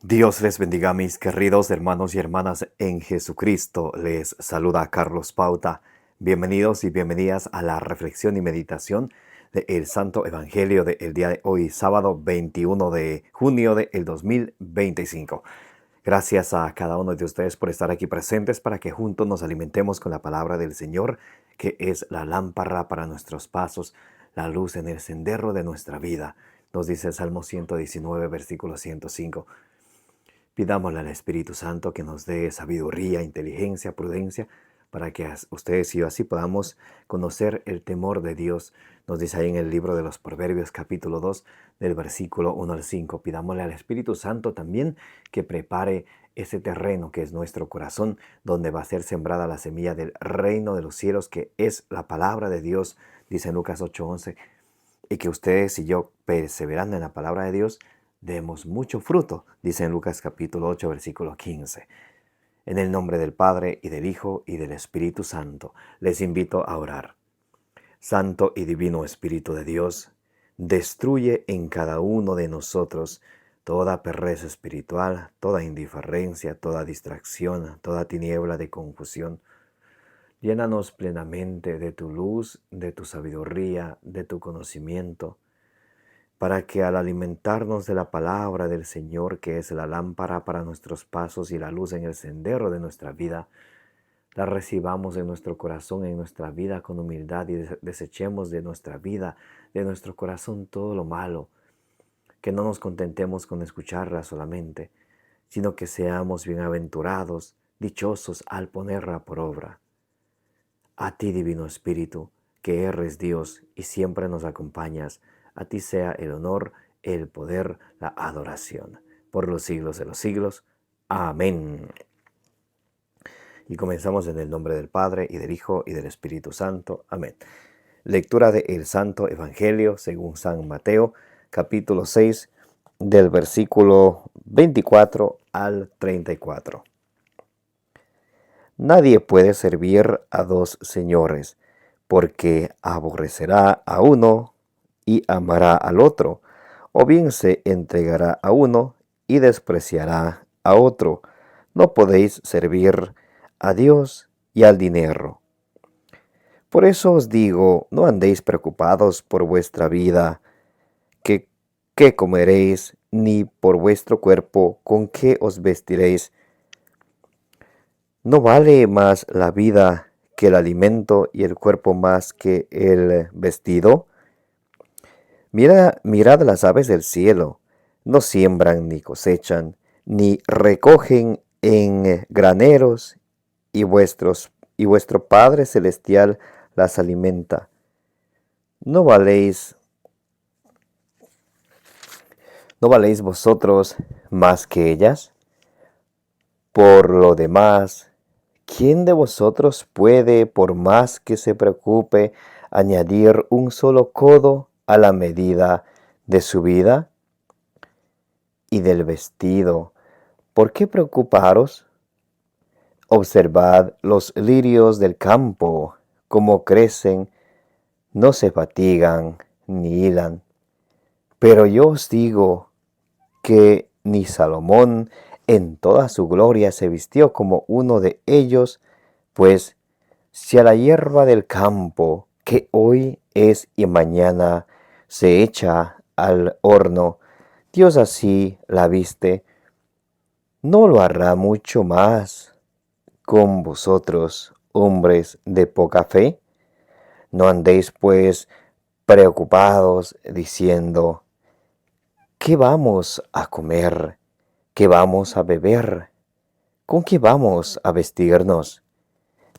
Dios les bendiga, mis queridos hermanos y hermanas en Jesucristo. Les saluda Carlos Pauta. Bienvenidos y bienvenidas a la reflexión y meditación del Santo Evangelio del día de hoy, sábado 21 de junio del 2025. Gracias a cada uno de ustedes por estar aquí presentes para que juntos nos alimentemos con la palabra del Señor, que es la lámpara para nuestros pasos, la luz en el sendero de nuestra vida. Nos dice el Salmo 119, versículo 105. Pidámosle al Espíritu Santo que nos dé sabiduría, inteligencia, prudencia, para que ustedes y yo así podamos conocer el temor de Dios. Nos dice ahí en el libro de los Proverbios, capítulo 2, del versículo 1 al 5. Pidámosle al Espíritu Santo también que prepare ese terreno que es nuestro corazón, donde va a ser sembrada la semilla del reino de los cielos, que es la palabra de Dios, dice en Lucas 8:11, y que ustedes y yo, perseverando en la palabra de Dios, demos mucho fruto, dice en Lucas capítulo 8, versículo 15. En el nombre del Padre, y del Hijo, y del Espíritu Santo, les invito a orar. Santo y divino Espíritu de Dios, destruye en cada uno de nosotros toda pereza espiritual, toda indiferencia, toda distracción, toda tiniebla de confusión. Llénanos plenamente de tu luz, de tu sabiduría, de tu conocimiento, para que al alimentarnos de la palabra del Señor, que es la lámpara para nuestros pasos y la luz en el sendero de nuestra vida, la recibamos en nuestro corazón, en nuestra vida con humildad, y desechemos de nuestra vida, de nuestro corazón, todo lo malo. Que no nos contentemos con escucharla solamente, sino que seamos bienaventurados, dichosos al ponerla por obra. A ti, Divino Espíritu, que eres Dios y siempre nos acompañas, a ti sea el honor, el poder, la adoración, por los siglos de los siglos. Amén. Y comenzamos en el nombre del Padre, y del Hijo, y del Espíritu Santo. Amén. Lectura del Santo Evangelio según San Mateo, capítulo 6, del versículo 24 al 34. Nadie puede servir a dos señores, porque aborrecerá a uno y amará al otro, o bien se entregará a uno y despreciará a otro. No podéis servir a Dios y al dinero. Por eso os digo, no andéis preocupados por vuestra vida, qué comeréis, ni por vuestro cuerpo, con qué os vestiréis. ¿No vale más la vida que el alimento, y el cuerpo más que el vestido? Mirad las aves del cielo, no siembran ni cosechan, ni recogen en graneros, y vuestro Padre Celestial las alimenta. ¿No valéis vosotros más que ellas? Por lo demás, ¿quién de vosotros puede, por más que se preocupe, añadir un solo codo a la medida de su vida? Y del vestido, ¿por qué preocuparos? Observad los lirios del campo, cómo crecen, no se fatigan ni hilan. Pero yo os digo que ni Salomón en toda su gloria se vistió como uno de ellos. Pues si a la hierba del campo, que hoy es y mañana se echa al horno, Dios así la viste, ¿no lo hará mucho más con vosotros, hombres de poca fe? No andéis pues preocupados diciendo: ¿qué vamos a comer? ¿Qué vamos a beber? ¿Con qué vamos a vestirnos?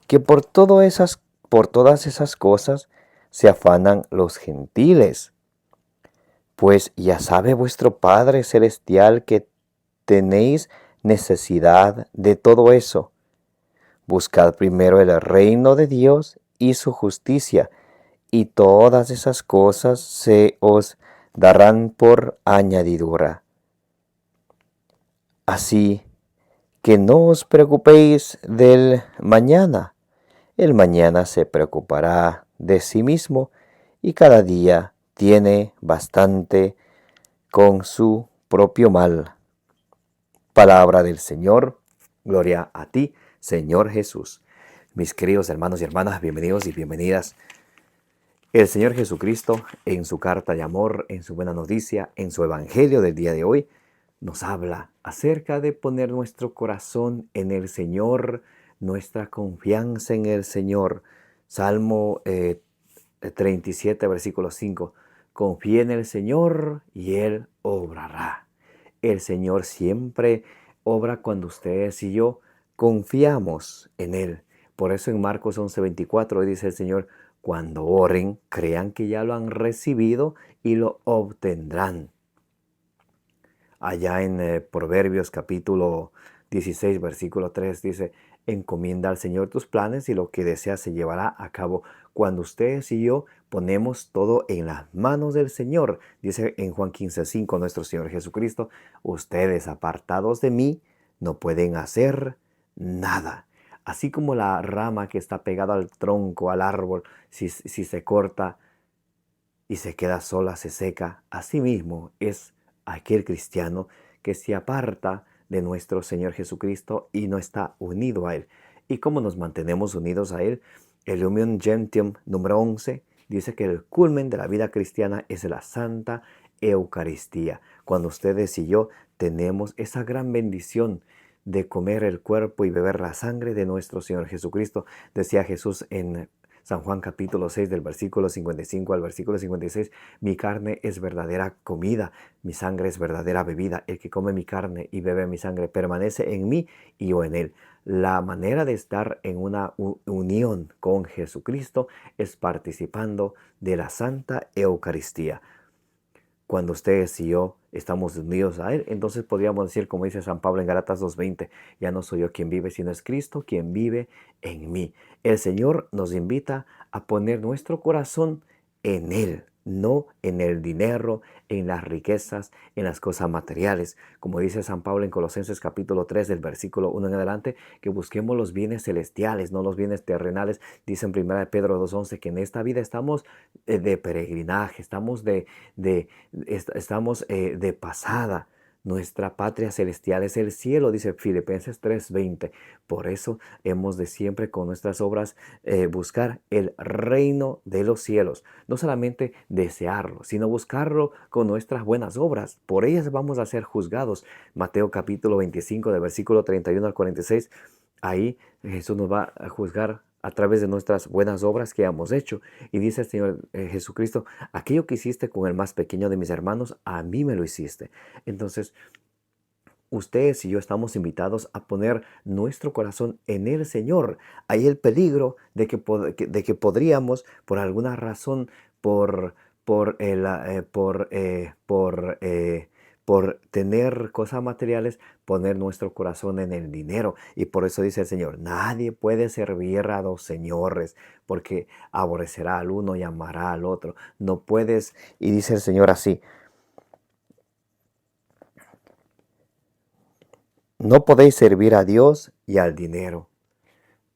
Que por todas esas cosas se afanan los gentiles. Pues ya sabe vuestro Padre Celestial que tenéis necesidad de todo eso. Buscad primero el reino de Dios y su justicia, y todas esas cosas se os darán por añadidura. Así que no os preocupéis del mañana. El mañana se preocupará de sí mismo, y cada día tiene bastante con su propio mal. Palabra del Señor. Gloria a ti, Señor Jesús. Mis queridos hermanos y hermanas, bienvenidos y bienvenidas. El Señor Jesucristo, en su carta de amor, en su buena noticia, en su evangelio del día de hoy, nos habla acerca de poner nuestro corazón en el Señor, nuestra confianza en el Señor. Salmo 37, versículo 5. Confía en el Señor y Él obrará. El Señor siempre obra cuando ustedes y yo confiamos en Él. Por eso en Marcos 11:24 dice el Señor, cuando oren, crean que ya lo han recibido y lo obtendrán. Allá en Proverbios capítulo 16, versículo 3 dice, encomienda al Señor tus planes y lo que deseas se llevará a cabo. Cuando ustedes y yo ponemos todo en las manos del Señor, dice en Juan 15:5 nuestro Señor Jesucristo, ustedes apartados de mí no pueden hacer nada. Así como la rama que está pegada al tronco, al árbol, si se corta y se queda sola, se seca, así mismo es aquel cristiano que se aparta de nuestro Señor Jesucristo y no está unido a Él. ¿Y cómo nos mantenemos unidos a Él? El Lumen Gentium número 11 dice que el culmen de la vida cristiana es la Santa Eucaristía. Cuando ustedes y yo tenemos esa gran bendición de comer el cuerpo y beber la sangre de nuestro Señor Jesucristo, decía Jesús en San Juan capítulo 6 del versículo 55 al versículo 56, mi carne es verdadera comida, mi sangre es verdadera bebida. El que come mi carne y bebe mi sangre permanece en mí y yo en él. La manera de estar en una unión con Jesucristo es participando de la Santa Eucaristía. Cuando ustedes y yo estamos unidos a Él, entonces podríamos decir, como dice San Pablo en Gálatas 2:20, ya no soy yo quien vive, sino es Cristo quien vive en mí. El Señor nos invita a poner nuestro corazón en Él, no en el dinero, en las riquezas, en las cosas materiales. Como dice San Pablo en Colosenses capítulo 3, del versículo 1 en adelante, que busquemos los bienes celestiales, no los bienes terrenales. Dice en 1 Pedro 2:11 que en esta vida estamos de peregrinaje, estamos de pasada. Nuestra patria celestial es el cielo, dice Filipenses 3:20. Por eso hemos de siempre con nuestras obras buscar el reino de los cielos. No solamente desearlo, sino buscarlo con nuestras buenas obras. Por ellas vamos a ser juzgados. Mateo capítulo 25, del versículo 31 al 46. Ahí Jesús nos va a juzgar a través de nuestras buenas obras que hemos hecho. Y dice el Señor Jesucristo, aquello que hiciste con el más pequeño de mis hermanos, a mí me lo hiciste. Entonces, ustedes y yo estamos invitados a poner nuestro corazón en el Señor. Hay el peligro de que podríamos, por alguna razón, por, el, por tener cosas materiales, poner nuestro corazón en el dinero. Y por eso dice el Señor, nadie puede servir a dos señores, porque aborrecerá al uno y amará al otro. No puedes, y dice el Señor así, no podéis servir a Dios y al dinero.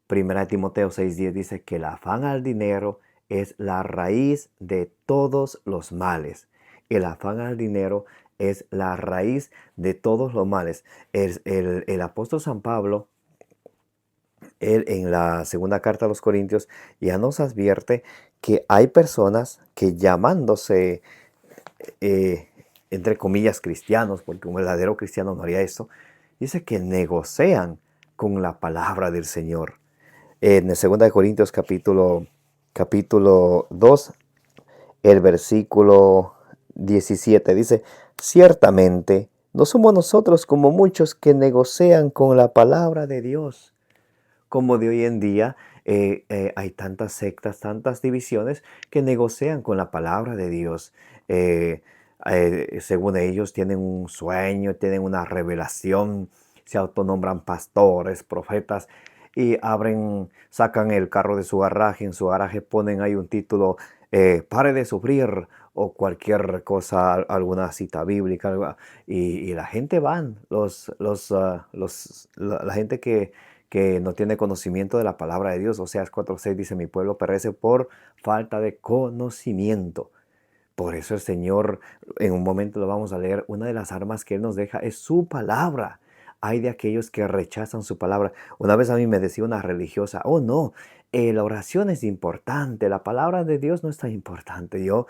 Primera Timoteo 6:10 dice que el afán al dinero es la raíz de todos los males. El afán al dinero es la raíz de todos los males. El apóstol San Pablo, él en la segunda carta a los Corintios, ya nos advierte que hay personas que llamándose, eh, entre comillas, cristianos, porque un verdadero cristiano no haría eso, dice que negocian con la palabra del Señor. En 2 Corintios capítulo 2, el versículo 17 dice, ciertamente no somos nosotros como muchos que negocian con la palabra de Dios. Como de hoy en día hay tantas sectas, tantas divisiones que negocian con la palabra de Dios. Según ellos tienen un sueño, tienen una revelación, se autonombran pastores, profetas y sacan el carro de su garaje, en su garaje ponen ahí un título, pare de sufrir o cualquier cosa, alguna cita bíblica, y la gente la gente que no tiene conocimiento de la palabra de Dios. Oseas 4:6 dice, mi pueblo perece por falta de conocimiento. Por eso el Señor, en un momento lo vamos a leer, una de las armas que Él nos deja es su palabra. hay de aquellos que rechazan su palabra. Una vez a mí me decía una religiosa, oh no, la oración es importante, la palabra de Dios no es tan importante. Yo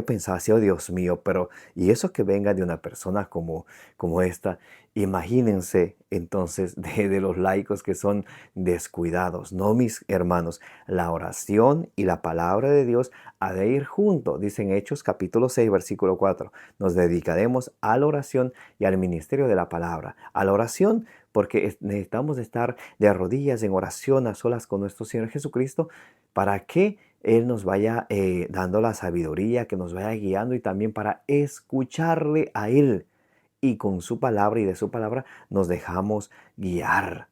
pensaba así, oh Dios mío, pero y eso que venga de una persona como esta, imagínense entonces de los laicos que son descuidados. No, mis hermanos, la oración y la palabra de Dios ha de ir junto. Dicen Hechos capítulo 6, versículo 4. Nos dedicaremos a la oración y al ministerio de la palabra. A la oración porque necesitamos estar de rodillas en oración a solas con nuestro Señor Jesucristo para que Él nos vaya dando la sabiduría, que nos vaya guiando y también para escucharle a Él. Y con su palabra y de su palabra nos dejamos guiar.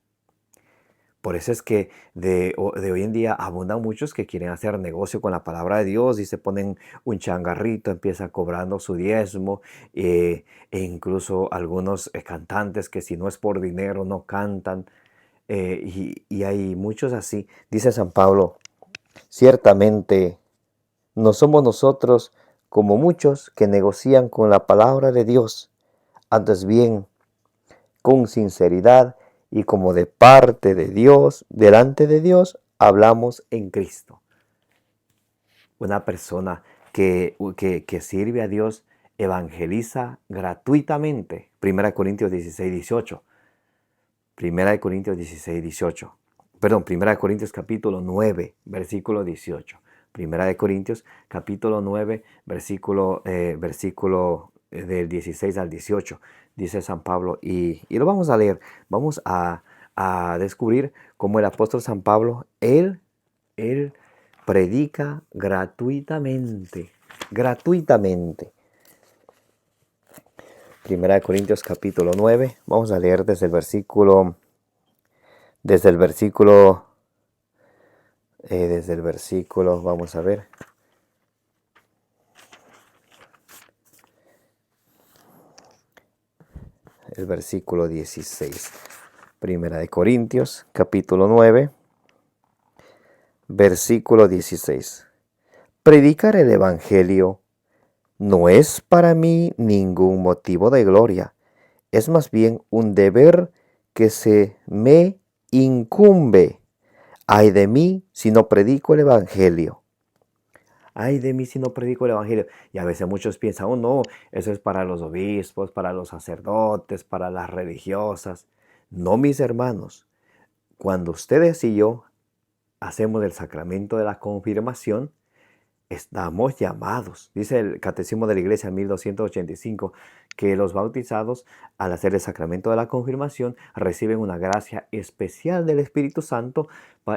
Por eso es que de hoy en día abundan muchos que quieren hacer negocio con la palabra de Dios y se ponen un changarrito, empiezan cobrando su diezmo, e incluso algunos cantantes que si no es por dinero no cantan, y hay muchos así. Dice San Pablo, ciertamente no somos nosotros como muchos que negocian con la palabra de Dios, antes bien con sinceridad y como de parte de Dios, delante de Dios, hablamos en Cristo. Una persona que sirve a Dios evangeliza gratuitamente. 1 Corintios 16, 18. 1 Corintios 16, 18. Perdón, 1 Corintios capítulo 9, versículo 18. 1 Corintios capítulo 9, versículo del 16 al 18. Dice San Pablo, y lo vamos a leer. Vamos a descubrir cómo el apóstol San Pablo, él predica gratuitamente. Gratuitamente. 1 Corintios capítulo 9. Vamos a leer desde el versículo, vamos a ver. El versículo 16. 1 Corintios capítulo 9, versículo 16. Predicar el evangelio no es para mí ningún motivo de gloria, es más bien un deber que se me incumbe. Ay de mí si no predico el evangelio. Ay de mí si no predico el evangelio. Y a veces muchos piensan, oh no, eso es para los obispos, para los sacerdotes, para las religiosas. No, mis hermanos, cuando ustedes y yo hacemos el sacramento de la confirmación, estamos llamados. Dice el Catecismo de la Iglesia 1285 que los bautizados, al hacer el sacramento de la confirmación, reciben una gracia especial del Espíritu Santo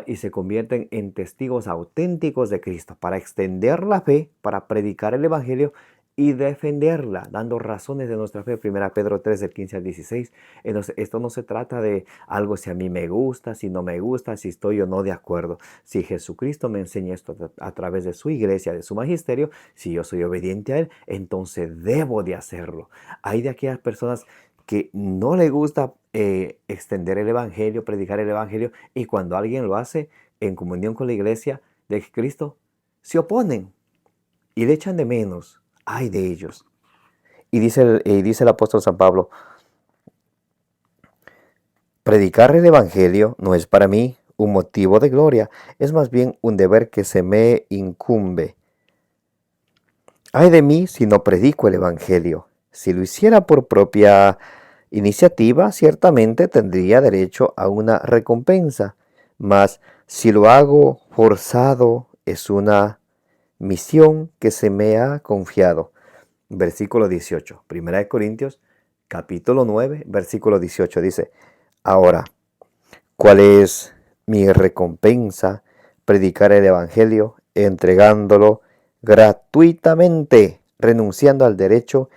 y se convierten en testigos auténticos de Cristo para extender la fe, para predicar el Evangelio y defenderla, dando razones de nuestra fe. 1 Pedro 3, del 15 al 16. Entonces, esto no se trata de algo si a mí me gusta, si no me gusta, si estoy o no de acuerdo. Si Jesucristo me enseña esto a través de su iglesia, de su magisterio, si yo soy obediente a Él, entonces debo de hacerlo. Hay de aquellas personas que no le gusta extender el Evangelio, predicar el Evangelio, y cuando alguien lo hace en comunión con la iglesia de Cristo, se oponen y le echan de menos. Ay de ellos. Y dice el apóstol San Pablo, predicar el Evangelio no es para mí un motivo de gloria, es más bien un deber que se me incumbe. Ay de mí si no predico el Evangelio. Si lo hiciera por propia iniciativa, ciertamente tendría derecho a una recompensa, mas si lo hago forzado, es una misión que se me ha confiado. Versículo 18, 1 Corintios, capítulo 9, versículo 18, dice, ahora, ¿cuál es mi recompensa? Predicar el Evangelio, entregándolo gratuitamente, renunciando al derecho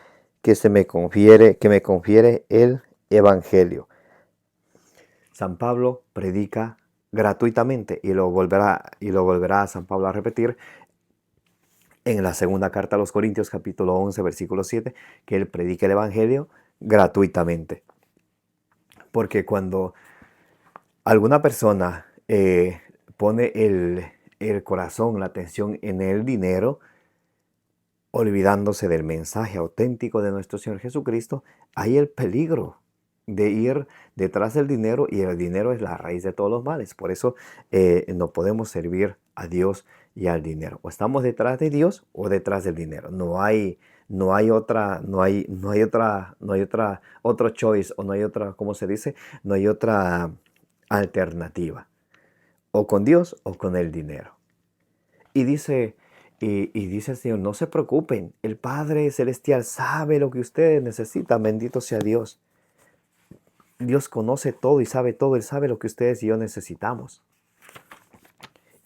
que me confiere el Evangelio. San Pablo predica gratuitamente y lo volverá San Pablo a repetir en la segunda carta a los Corintios, capítulo 11, versículo 7, que él predica el Evangelio gratuitamente. Porque cuando alguna persona pone el corazón, la atención en el dinero, olvidándose del mensaje auténtico de nuestro Señor Jesucristo, hay el peligro de ir detrás del dinero, y el dinero es la raíz de todos los males. Por eso no podemos servir a Dios y al dinero. O estamos detrás de Dios o detrás del dinero. No hay otro choice, o no hay otra, ¿cómo se dice? No hay otra alternativa. O con Dios o con el dinero. Y dice el Señor, no se preocupen, el Padre Celestial sabe lo que ustedes necesitan, bendito sea Dios. Dios conoce todo y sabe todo, Él sabe lo que ustedes y yo necesitamos.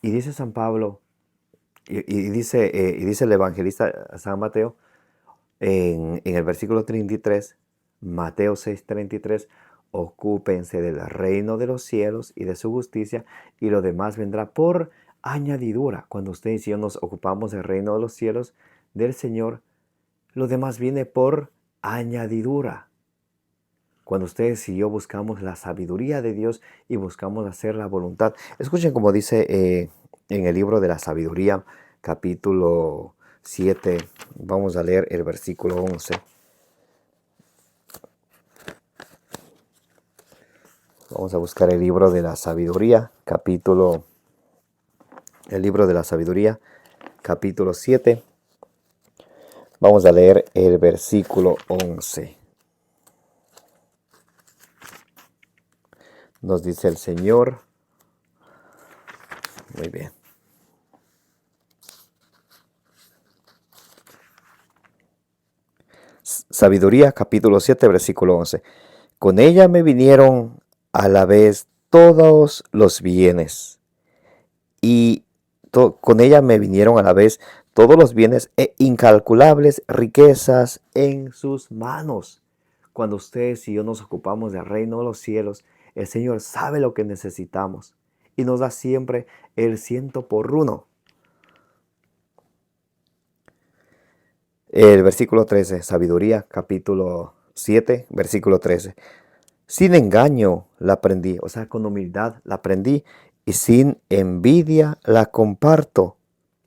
Y dice San Pablo, y dice el evangelista San Mateo, en el versículo 33, Mateo 6:33, ocúpense del reino de los cielos y de su justicia, y lo demás vendrá por añadidura. Cuando ustedes y yo nos ocupamos del reino de los cielos del Señor, lo demás viene por añadidura. Cuando ustedes y yo buscamos la sabiduría de Dios y buscamos hacer la voluntad. Escuchen como dice en el libro de la sabiduría, capítulo 7, vamos a leer el versículo 11. Vamos a buscar el libro de la sabiduría, el libro de la sabiduría, capítulo 7. Vamos a leer el versículo 11. Nos dice el Señor. Muy bien. Sabiduría, capítulo 7, versículo 11. Con ella me vinieron a la vez todos los bienes, y con ella me vinieron a la vez todos los bienes e incalculables riquezas en sus manos. Cuando ustedes y yo nos ocupamos del reino de los cielos, el Señor sabe lo que necesitamos y nos da siempre el 100 por 1. El versículo 13, sabiduría, capítulo 7, versículo 13. Sin engaño la aprendí, o sea, con humildad la aprendí, y sin envidia la comparto.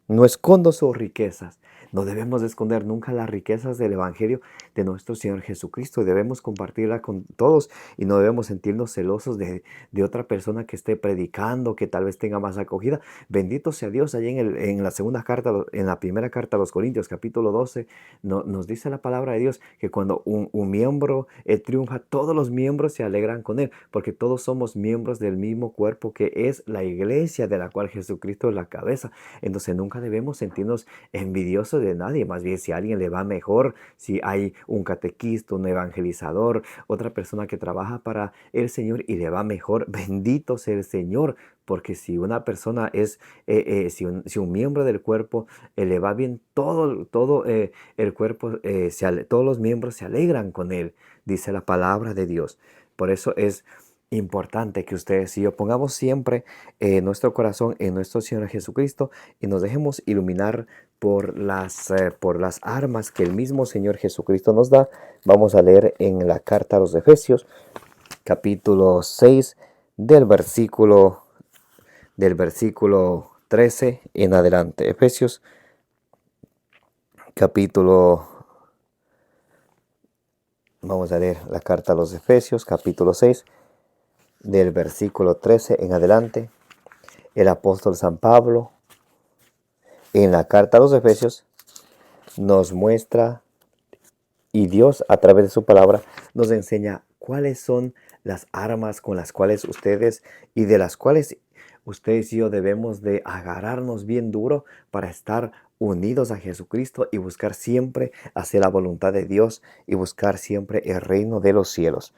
No escondo sus riquezas. No debemos de esconder nunca las riquezas del Evangelio de nuestro Señor Jesucristo. Y debemos compartirla con todos, y no debemos sentirnos celosos de otra persona que esté predicando, que tal vez tenga más acogida. Bendito sea Dios. Allí en la segunda carta, en la primera carta a los Corintios, capítulo 12, nos dice la palabra de Dios que cuando un miembro triunfa, todos los miembros se alegran con él, porque todos somos miembros del mismo cuerpo que es la iglesia, de la cual Jesucristo es la cabeza. Entonces nunca debemos sentirnos envidiosos de nadie. Más bien, si a alguien le va mejor, si hay un catequista, un evangelizador, otra persona que trabaja para el Señor y le va mejor, bendito sea el Señor. Porque si una persona si un miembro del cuerpo le va bien, todo el cuerpo, todos los miembros se alegran con él, dice la palabra de Dios. Por eso es importante que ustedes y yo pongamos siempre nuestro corazón en nuestro Señor Jesucristo, y nos dejemos iluminar por las armas que el mismo Señor Jesucristo nos da. Vamos a leer en la carta a los Efesios, capítulo 6, del versículo 13 en adelante. Efesios, vamos a leer la carta a los Efesios, capítulo 6, del versículo 13 en adelante. El apóstol San Pablo, en la carta a los Efesios, nos muestra, y Dios a través de su palabra nos enseña cuáles son las armas con las cuales ustedes y de las cuales ustedes y yo debemos de agarrarnos bien duro para estar unidos a Jesucristo y buscar siempre hacer la voluntad de Dios y buscar siempre el reino de los cielos.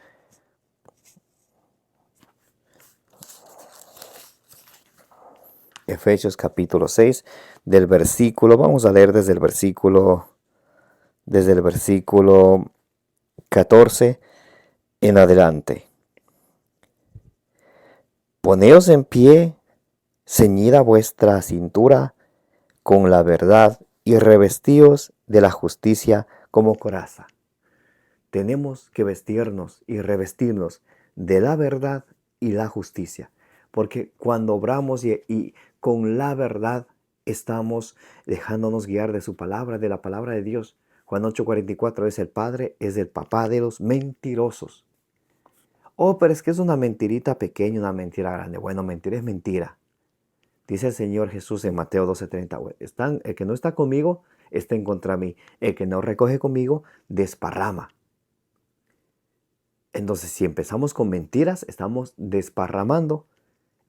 Efesios capítulo 6, vamos a leer desde el versículo 14 en adelante. Poneos en pie, ceñida vuestra cintura con la verdad, y revestíos de la justicia como coraza. Tenemos que vestirnos y revestirnos de la verdad y la justicia, porque cuando obramos y con la verdad estamos dejándonos guiar de su palabra, de la palabra de Dios. Juan 8:44 es el padre, es el papá de los mentirosos. Oh, pero es que es una mentirita pequeña, una mentira grande. Bueno, mentira es mentira. Dice el Señor Jesús en Mateo 12:30, el que no está conmigo está en contra de mí. El que no recoge conmigo desparrama. Entonces, si empezamos con mentiras, estamos desparramando,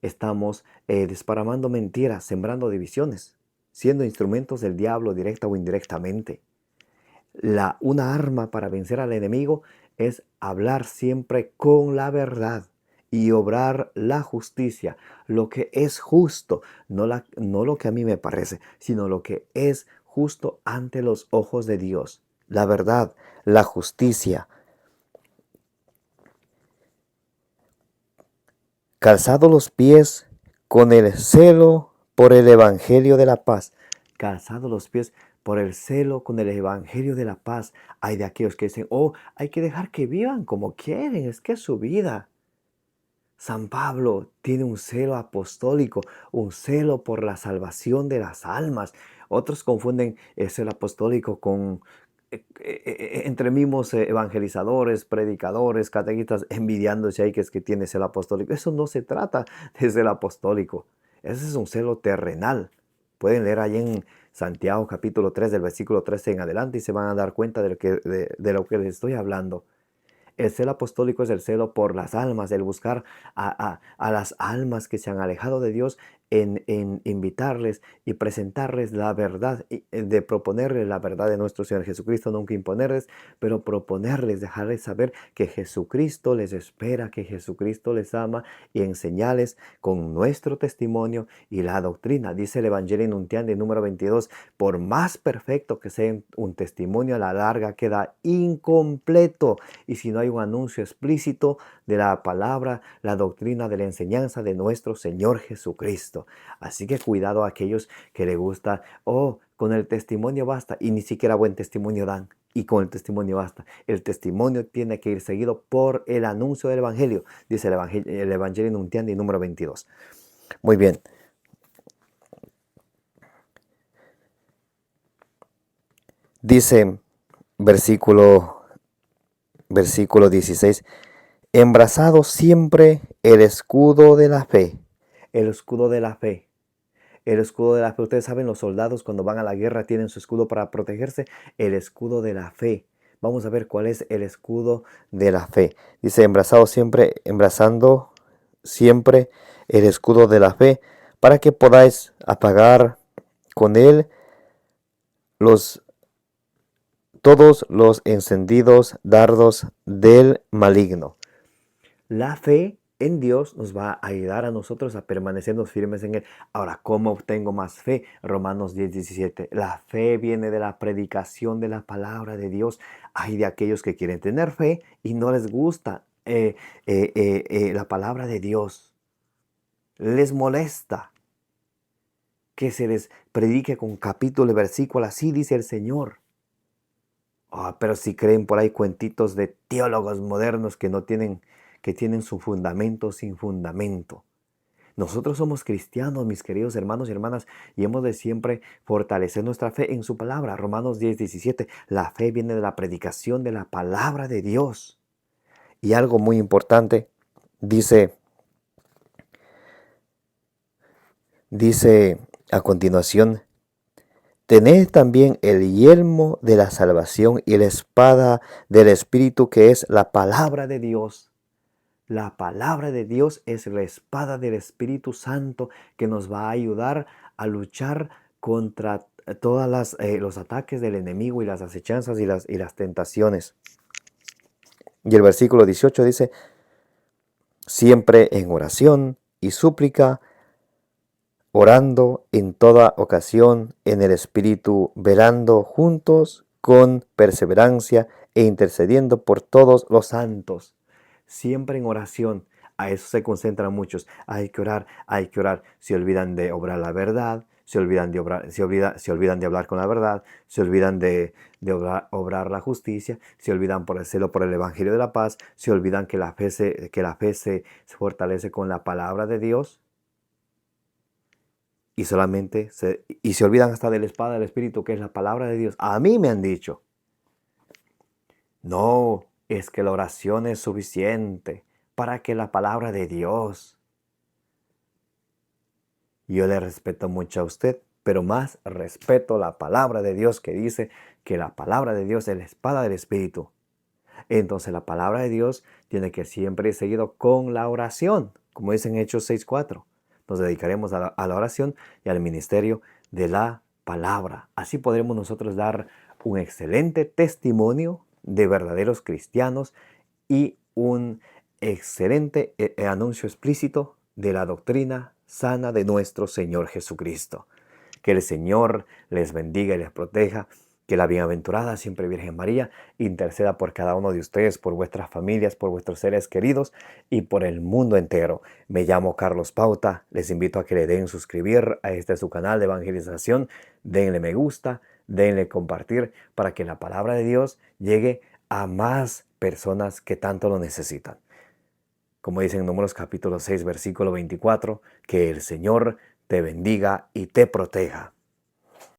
estamos desparramando mentiras, sembrando divisiones, siendo instrumentos del diablo directa o indirectamente. Una arma para vencer al enemigo es hablar siempre con la verdad y obrar la justicia, lo que es justo, no lo que a mí me parece, sino lo que es justo ante los ojos de Dios. La verdad, la justicia. Calzado los pies con el celo por el evangelio de la paz. Calzado los pies por el celo con el evangelio de la paz. Hay de aquellos que dicen, oh, hay que dejar que vivan como quieren, es que es su vida. San Pablo tiene un celo apostólico, un celo por la salvación de las almas. Otros confunden el celo apostólico con entre mismos evangelizadores, predicadores, catequistas, envidiándose ahí que es que tiene celo apostólico. Eso no se trata de celo apostólico. Ese es un celo terrenal. Pueden leer ahí en Santiago capítulo 3 del versículo 13 en adelante y se van a dar cuenta de lo que les estoy hablando. El celo apostólico es el celo por las almas, el buscar a las almas que se han alejado de Dios en invitarles y presentarles la verdad, de proponerles la verdad de nuestro Señor Jesucristo, nunca imponerles, pero proponerles, dejarles saber que Jesucristo les espera, que Jesucristo les ama y enseñarles con nuestro testimonio y la doctrina. Dice el Evangelio Nuntiandi número 22, por más perfecto que sea un testimonio, a la larga queda incompleto. Y si no hay un anuncio explícito de la palabra, la doctrina de la enseñanza de nuestro Señor Jesucristo. Así que cuidado a aquellos que les gusta, oh, con el testimonio basta, y ni siquiera buen testimonio dan. Y con el testimonio basta. El testimonio tiene que ir seguido por el anuncio del Evangelio, dice el Evangelio Nuntiandi número 22. Muy bien. Dice versículo 16, embrazado siempre el escudo de la fe. El escudo de la fe. El escudo de la fe. Ustedes saben, los soldados cuando van a la guerra tienen su escudo para protegerse. El escudo de la fe. Vamos a ver cuál es el escudo de la fe. Dice, embrazando siempre el escudo de la fe, para que podáis apagar con él todos los encendidos dardos del maligno. La fe en Dios nos va a ayudar a nosotros a permanecernos firmes en Él. Ahora, ¿cómo obtengo más fe? Romanos 10:17. La fe viene de la predicación de la palabra de Dios. Hay de aquellos que quieren tener fe y no les gusta la palabra de Dios. Les molesta que se les predique con capítulo y versículo. Así dice el Señor. Pero si creen por ahí cuentitos de teólogos modernos que tienen su fundamento sin fundamento. Nosotros somos cristianos, mis queridos hermanos y hermanas, y hemos de siempre fortalecer nuestra fe en su palabra. Romanos 10:17. La fe viene de la predicación de la palabra de Dios. Y algo muy importante, dice a continuación, tened también el yelmo de la salvación y la espada del Espíritu, que es la palabra de Dios. La palabra de Dios es la espada del Espíritu Santo que nos va a ayudar a luchar contra todos los ataques del enemigo y las acechanzas y las tentaciones. Y el versículo 18 dice, siempre en oración y súplica, orando en toda ocasión en el Espíritu, velando juntos con perseverancia e intercediendo por todos los santos. Siempre en oración. A eso se concentran muchos. Hay que orar, hay que orar. Se olvidan de obrar la verdad, se olvidan de hablar con la verdad, se olvidan de obrar la justicia, se olvidan por el celo por el Evangelio de la paz, se olvidan que la fe se fortalece con la palabra de Dios. Y se olvidan hasta de la espada del Espíritu, que es la palabra de Dios. A mí me han dicho, no, es que la oración es suficiente. para que la palabra de Dios, yo le respeto mucho a usted, pero más respeto la palabra de Dios que dice que la palabra de Dios es la espada del Espíritu. Entonces la palabra de Dios tiene que siempre ir seguido con la oración, como dice en Hechos 6:4. Nos dedicaremos a la oración y al ministerio de la palabra. Así podremos nosotros dar un excelente testimonio de verdaderos cristianos y un excelente anuncio explícito de la doctrina sana de nuestro Señor Jesucristo. Que el Señor les bendiga y les proteja. Que la bienaventurada siempre Virgen María interceda por cada uno de ustedes, por vuestras familias, por vuestros seres queridos y por el mundo entero. Me llamo Carlos Pauta. Les invito a que le den suscribir a este su canal de evangelización. Denle me gusta, denle compartir para que la palabra de Dios llegue a más personas que tanto lo necesitan. Como dice en Números capítulo 6, versículo 24, que el Señor te bendiga y te proteja.